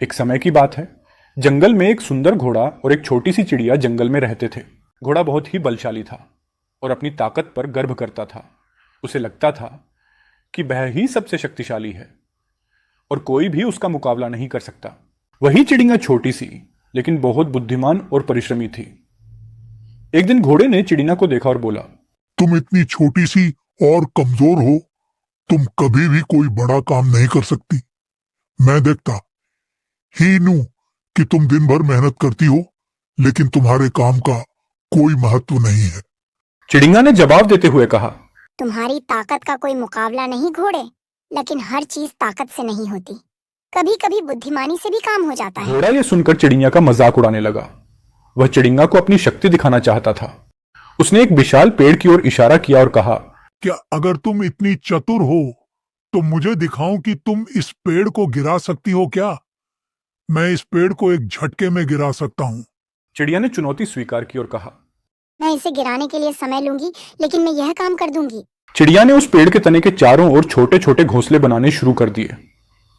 एक समय की बात है। जंगल में एक सुंदर घोड़ा और एक छोटी सी चिड़िया जंगल में रहते थे। घोड़ा बहुत ही बलशाली था और अपनी ताकत पर गर्व करता था। उसे लगता था कि वह ही सबसे शक्तिशाली है और कोई भी उसका मुकाबला नहीं कर सकता। वही चिड़िया छोटी सी लेकिन बहुत बुद्धिमान और परिश्रमी थी। एक दिन घोड़े ने चिड़िया को देखा और बोला, तुम इतनी छोटी सी और कमजोर हो, तुम कभी भी कोई बड़ा काम नहीं कर सकती। मैं देखता ही नू कि तुम दिन भर मेहनत करती हो, लेकिन तुम्हारे काम का कोई महत्व नहीं है। चिड़िया ने जवाब देते हुए कहा, तुम्हारी ताकत का कोई मुकाबला नहीं घोड़े, लेकिन हर चीज ताकत से नहीं होती। कभी कभी बुद्धिमानी से भी काम हो जाता है। घोड़ा यह सुनकर चिड़िया का मजाक उड़ाने लगा। वह चिड़िया को अपनी शक्ति दिखाना चाहता था। उसने एक विशाल पेड़ की ओर इशारा किया और कहा, क्या अगर तुम इतनी चतुर हो तो मुझे दिखाओ कि तुम इस पेड़ को गिरा सकती हो क्या? मैं इस पेड़ को एक झटके में गिरा सकता हूँ। चिड़िया ने चुनौती स्वीकार की और कहा, मैं इसे गिराने के लिए समय लूंगी, लेकिन मैं यह काम कर दूंगी। चिड़िया ने उस पेड़ के तने के चारों ओर छोटे छोटे घोंसले बनाने शुरू कर दिए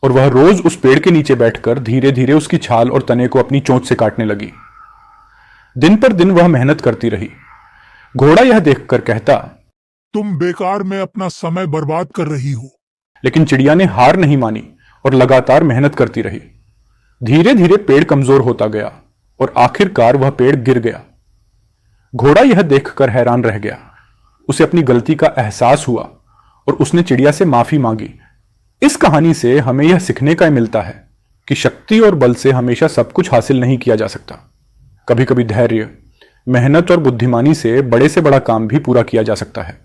और वह रोज उस पेड़ के नीचे बैठकर धीरे धीरे उसकी छाल और तने को अपनी चोंच से काटने लगी। दिन पर दिन वह मेहनत करती रही। घोड़ा यह देखकर कहता, तुम बेकार में अपना समय बर्बाद कर रही हो। लेकिन चिड़िया ने हार नहीं मानी और लगातार मेहनत करती रही। धीरे धीरे पेड़ कमजोर होता गया और आखिरकार वह पेड़ गिर गया। घोड़ा यह देखकर हैरान रह गया। उसे अपनी गलती का एहसास हुआ और उसने चिड़िया से माफी मांगी। इस कहानी से हमें यह सीखने का मिलता है कि शक्ति और बल से हमेशा सब कुछ हासिल नहीं किया जा सकता। कभी कभी धैर्य, मेहनत और बुद्धिमानी से बड़े काम भी पूरा किया जा सकता है।